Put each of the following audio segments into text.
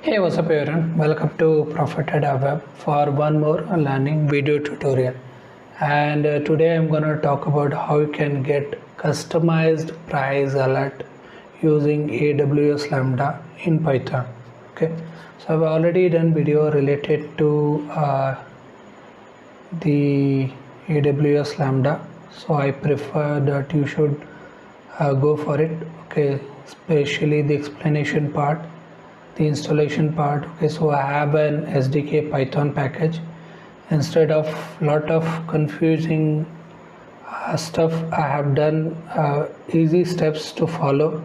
Hey, what's up everyone? Welcome to Profit at Web for one more learning video tutorial. And today I'm going to talk about how you can get customized price alert using AWS Lambda in Python. Okay, so I've already done video related to the AWS Lambda, so I prefer that you should go for it. Okay, especially the explanation part, the installation part. Okay, so I have an SDK Python package instead of lot of confusing stuff. I have done easy steps to follow.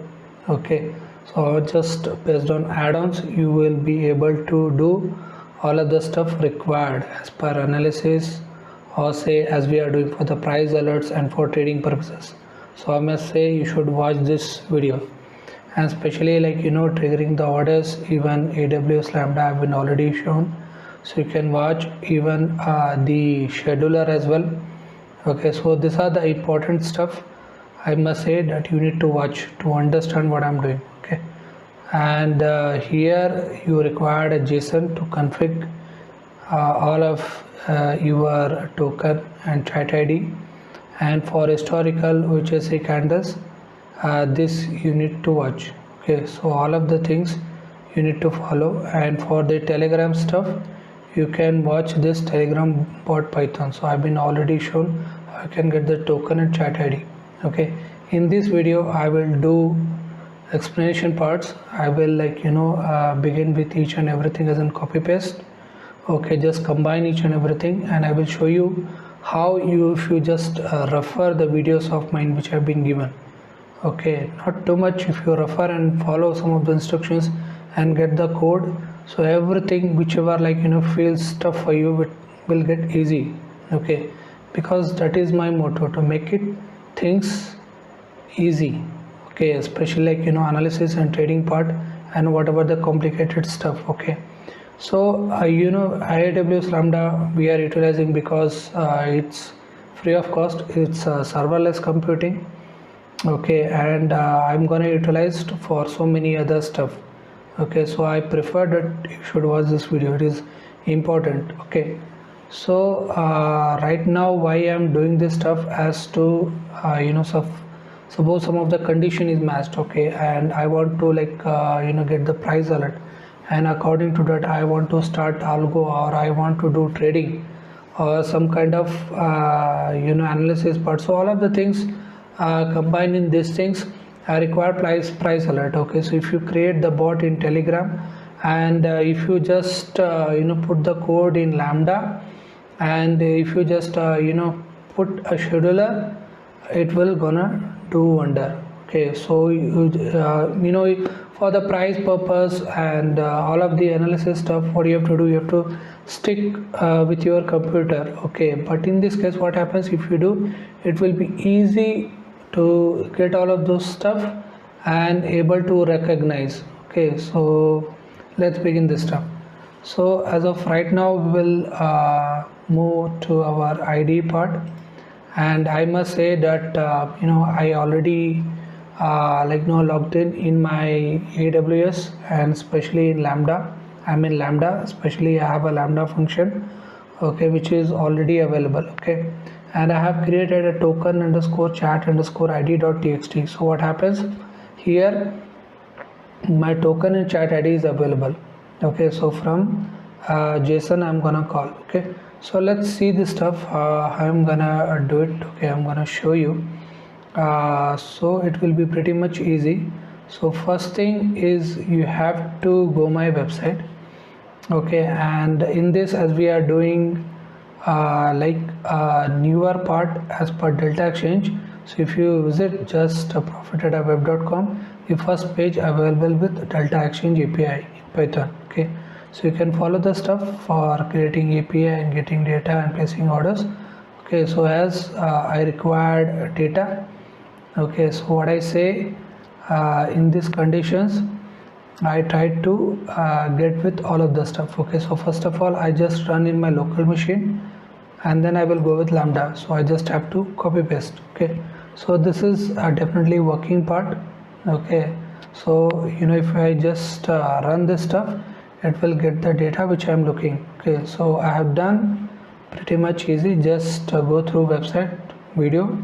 Okay, so just based on add-ons you will be able to do all of the stuff required as per analysis, or say as we are doing for the price alerts and for trading purposes. So I must say you should watch this video, and especially triggering the orders, even AWS Lambda have been already shown, so you can watch even the scheduler as well. Okay, so these are the important stuff I must say that you need to watch to understand what I'm doing. Okay, and here you require a JSON to config all of your token and chat ID, and for historical UCC candles, this you need to watch. Okay, so all of the things you need to follow. And for the Telegram stuff, you can watch this Telegram bot Python. So I've been already shown how you can get the token and chat ID. Okay, in this video I will do explanation parts. I will begin with each and everything as in copy paste. Okay, just combine each and everything, and I will show you how if you just refer the videos of mine which have been given. Okay, not too much. If you refer and follow some of the instructions and get the code, so everything whichever feels tough for you will get easy. Okay, because that is my motto, to make it things easy. Okay, especially analysis and trading part and whatever the complicated stuff. Okay, so AWS Lambda we are utilizing because it's free of cost. It's serverless computing. Okay, and I'm gonna utilize for so many other stuff. Okay, so I prefer that you should watch this video, it is important. Okay, so right now why I'm doing this stuff, as to suppose some of the condition is matched. Okay, and I want to get the price alert, and according to that I want to start algo, or I want to do trading, or some kind of analysis part. So all of the things combined in these things require price alert. Okay, so if you create the bot in Telegram, and if you just put the code in Lambda, and if you just put a scheduler, it will gonna do wonder. Okay, so for the price purpose and all of the analysis stuff, what you have to do, you have to stick with your computer. Okay, but in this case what happens, if you do, it will be easy to get all of those stuff and able to recognize. Okay, so let's begin this stuff. So as of right now we will move to our ID part, and I must say that I already logged in my AWS, and especially in Lambda. I'm in Lambda, especially I have a Lambda function, okay, which is already available. Okay, and I have created a token underscore chat underscore ID.txt. so what happens here, my token and chat ID is available. Okay, so from JSON I'm gonna call. Okay, so let's see this stuff. I'm gonna do it. Okay, I'm gonna show you. So it will be pretty much easy. So first thing is you have to go my website. Okay, and in this, as we are doing newer part as per Delta Exchange, so if you visit just profit@web.com, the first page available with Delta Exchange API in Python. Okay, so you can follow the stuff for creating API and getting data and placing orders. Okay, so as I required data. Okay, so what I say in these conditions, I tried to get with all of the stuff. Okay, so first of all I just run in my local machine, and then I will go with Lambda. So I just have to copy paste. Okay, so this is definitely working part. Okay, so if I just run this stuff, it will get the data which I'm looking. Okay, so I have done pretty much easy. Just go through website video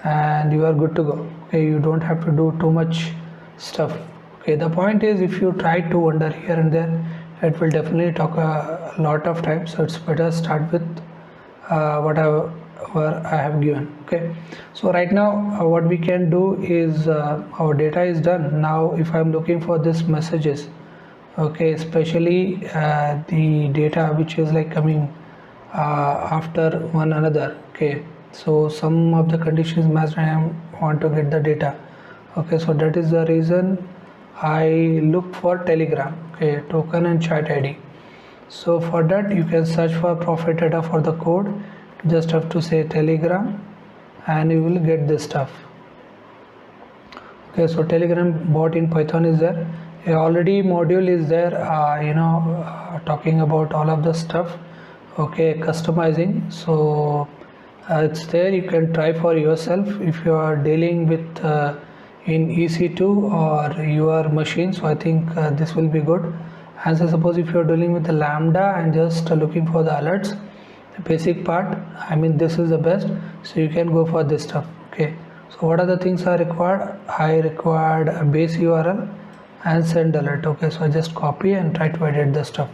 and you are good to go. Okay, you don't have to do too much stuff. Okay, the point is, if you try to wander here and there, it will definitely take a lot of time. So it's better start with whatever I have given. Okay, so right now what we can do is our data is done. Now if I'm looking for this messages, okay, especially the data which is like coming after one another. Okay, so some of the conditions matched, I want to get the data. Okay, so that is the reason I look for Telegram. Okay, token and chat ID. So for that you can search for profit data for the code. Just have to say Telegram and you will get this stuff. Okay, so Telegram bot in Python is there. Already module is there, talking about all of the stuff. Okay, customizing. So it's there, you can try for yourself if you are dealing with in EC2 or your machine. So I think this will be good. And so suppose if you are dealing with the Lambda and just looking for the alerts, the basic part, I mean this is the best, so you can go for this stuff. Okay, so what are the things I required? I required a base URL and send alert. Okay, so I just copy and try to edit the stuff.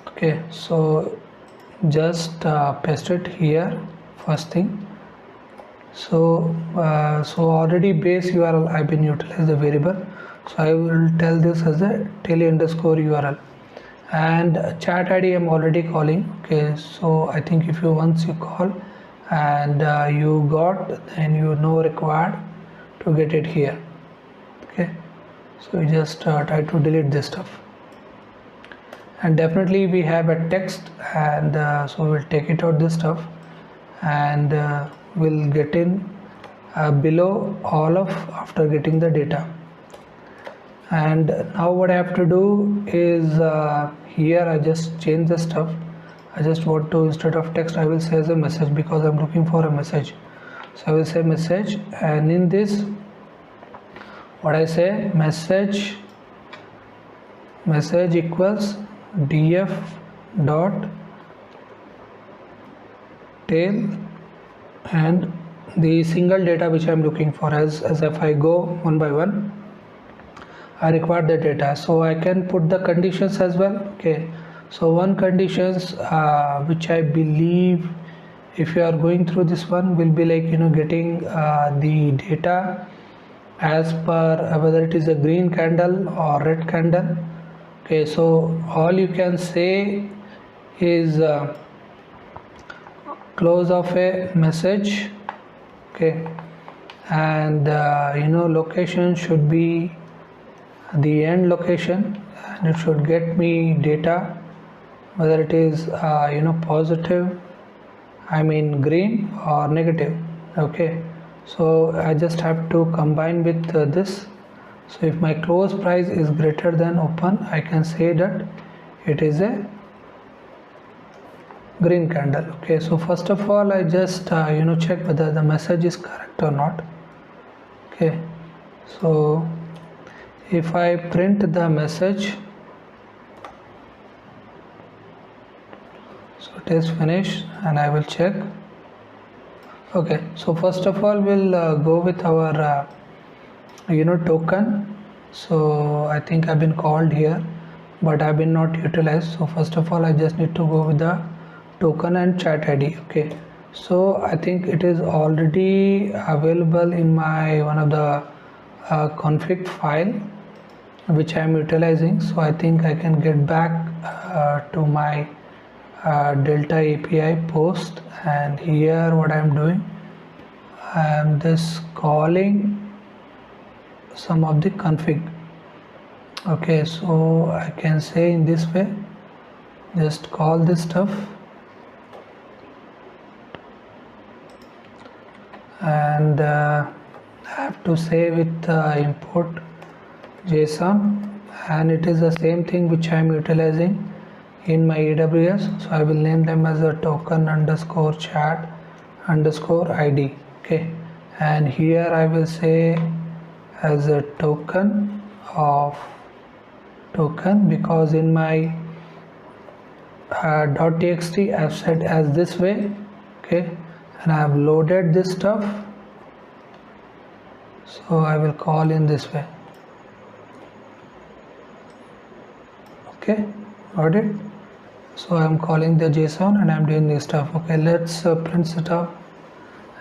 Okay, so just paste it here first thing. So already base URL I've been utilized the variable, so I will tell this as a tele_URL, and chat ID I'm already calling. Okay, so I think if you once you call and you got, then you know required to get it here. Okay, so you just try to delete this stuff, and definitely we have a text, and so we'll take it out this stuff, and we'll get in below all of after getting the data. And now what I have to do is here I just change the stuff. I just want to, instead of text, I will say as a message, because I'm looking for a message. So I will say message, and in this what I say, message equals df dot tail and the single data which I'm looking for. As if I go one by one, I require the data, so I can put the conditions as well. Okay, so one conditions which I believe if you are going through this one will be like getting the data as per whether it is a green candle or red candle. Okay, so all you can say is close of a message. Okay, and location should be the end location, and it should get me data whether it is positive, I mean green, or negative. Okay, so I just have to combine with this. So if my close price is greater than open, I can say that it is a green candle. Okay, so first of all I just check whether the message is correct or not. Okay, so if I print the message, so it is finished, and I will check. Okay, so first of all we'll go with our token. So I think I've been called here, but I've been not utilized. So first of all I just need to go with the token and chat ID. Okay, so I think it is already available in my one of the config file which I am utilizing. So I think I can get back to my Delta API post, and here what I am doing, I am just calling some of the config. Okay, so I can say in this way, just call this stuff, and I have to say with import JSON, and it is the same thing which I am utilizing in my AWS. So I will name them as a token underscore chat underscore ID. Okay, and here I will say as a token of token, because in my .txt I've set as this way, okay, and I have loaded this stuff, so I will call in this way. Okay, got it? So I'm calling the JSON and I'm doing this stuff. Okay, let's print it up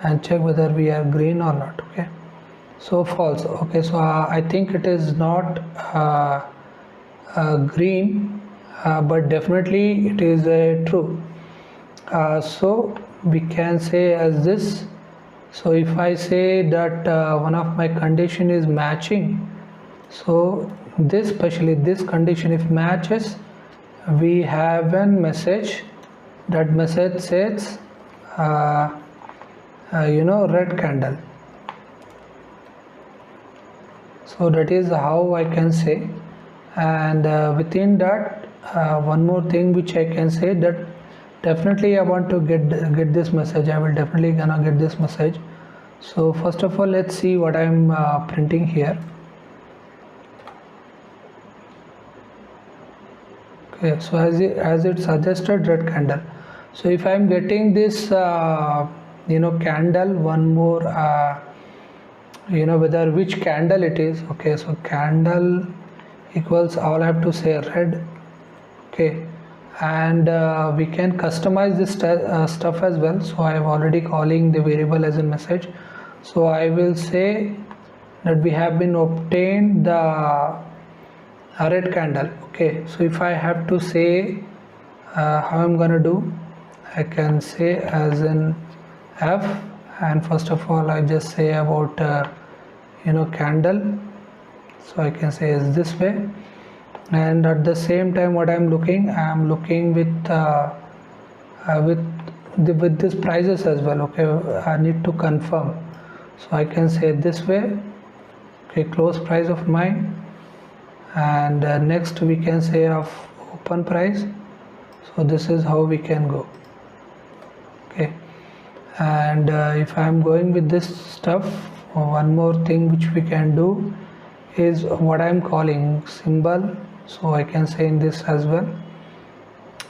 and check whether we are green or not. Okay, so false. Okay, so I think it is not green, but definitely it is true. So we can say as this. So if I say that one of my condition is matching, so this, especially this condition, if matches, we have a message. That message says red candle. So that is how I can say. And within that, one more thing which I can say, that definitely I want to get this message. I will definitely gonna get this message. So first of all, let's see what I'm printing here. Okay, so as it suggested, red candle. So if I'm getting this candle, one more whether which candle it is. Okay, so candle equals, all I have to say red. Okay, and we can customize this stuff as well. So I am already calling the variable as a message. So I will say that we have been obtained the red candle. Okay, so if I have to say how I'm gonna do, I can say as in F, and first of all I just say about candle. So I can say is this way, and at the same time what I'm looking with this prices as well. Okay, I need to confirm, so I can say this way. Okay, close price of mine, and next we can say of open price. So this is how we can go. Okay, and if I'm going with this stuff, one more thing which we can do is what I'm calling symbol. So I can say in this as well.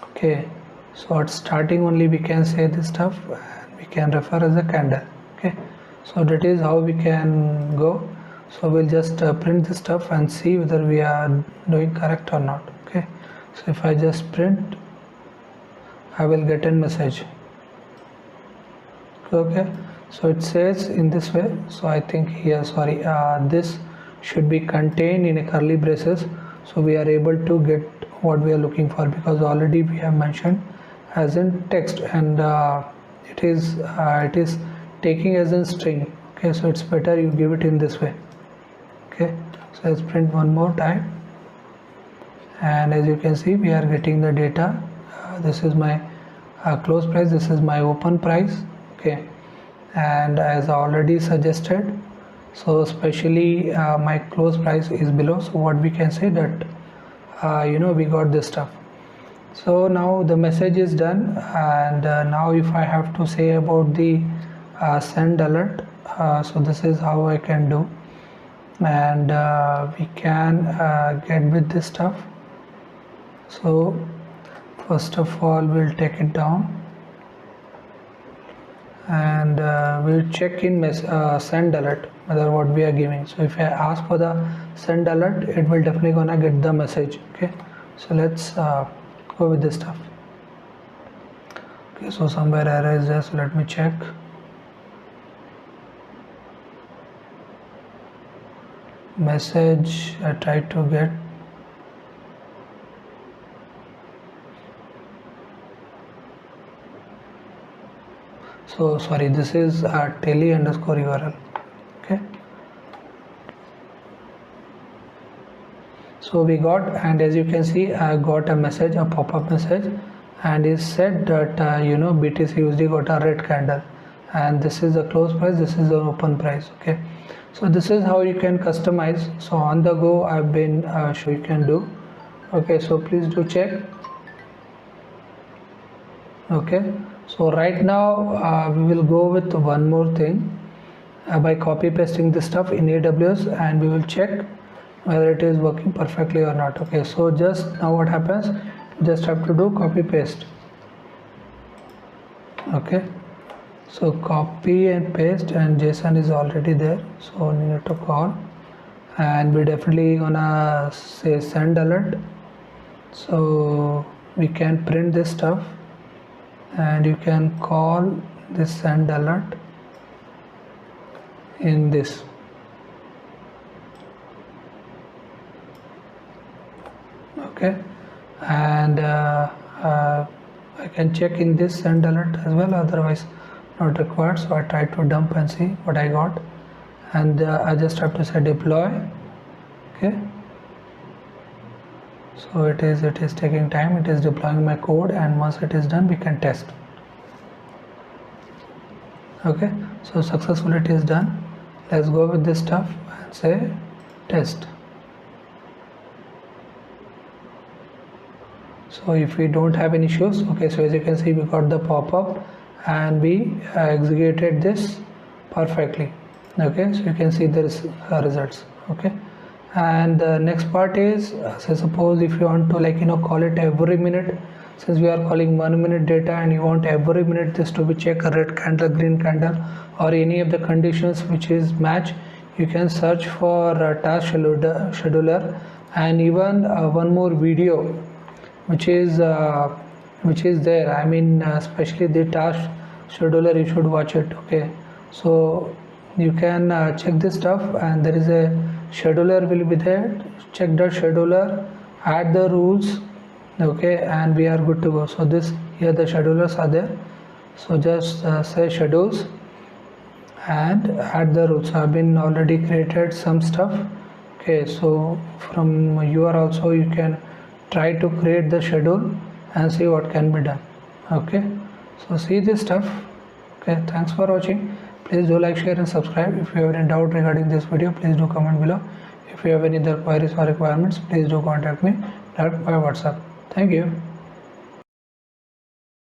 Okay, so at starting only we can say this stuff, and we can refer as a candle. Okay, so that is how we can go. So we'll just print this stuff and see whether we are doing correct or not. Okay, so if I just print, I will get a message. Okay, so it says in this way. So I think here, sorry, this should be contained in a curly braces, so we are able to get what we are looking for, because already we have mentioned as in text, and it is taking as in string. Okay, so it's better you give it in this way. Okay, so let's print one more time, and as you can see, we are getting the data. This is my close price, this is my open price. Okay, and as already suggested, so especially my close price is below, so what we can say that we got this stuff. So now the message is done, and now if I have to say about the send alert, so this is how I can do, and we can get with this stuff. So first of all, we'll take it down, and we'll check in send alert whether what we are giving. So if I ask for the send alert, it will definitely gonna get the message. Okay, so let's go with this stuff. Okay, so somewhere error is there, so let me check. Message I tried to get. So sorry, this is tele underscore URL. Okay, so we got, and as you can see, I got a message, a pop-up message, and it said that BTC USD got a red candle, and this is the close price, this is the open price. Okay, so this is how you can customize. So on the go I've been sure you can do. Okay, so please do check. Okay, so right now we will go with one more thing by copy pasting this stuff in AWS, and we will check whether it is working perfectly or not. Okay, so just now what happens, just have to do copy paste. Okay, so copy and paste, and JSON is already there, so we need to call, and we definitely gonna say send alert. So we can print this stuff, and you can call this send alert in this. Okay, and I can check in this send alert as well, otherwise not required. So I try to dump and see what I got, and I just have to say deploy. Okay, so it is taking time, it is deploying my code, and once it is done we can test. Okay, so successfully it is done. Let's go with this stuff and say test. So if we don't have any issues, okay, so as you can see we got the pop-up and we executed this perfectly. Okay, so you can see the results. Okay, and the next part is, say suppose if you want to call it every minute, since we are calling 1 minute data and you want every minute this to be check a red candle, green candle, or any of the conditions which is match, you can search for task scheduler, and even one more video which is there, I mean especially the task scheduler, you should watch it. Okay, so you can check this stuff, and there is a scheduler will be there. Check the scheduler, add the rules. Okay, and we are good to go. So this here the schedulers are there, so just say schedules and add the rules. I've been already created some stuff. Okay, so from your also you can try to create the schedule and see what can be done. Okay, so see this stuff. Okay, thanks for watching. Please do like, share and subscribe. If you have any doubt regarding this video, please do comment below. If you have any other queries or requirements, please do contact me direct by WhatsApp. Thank you.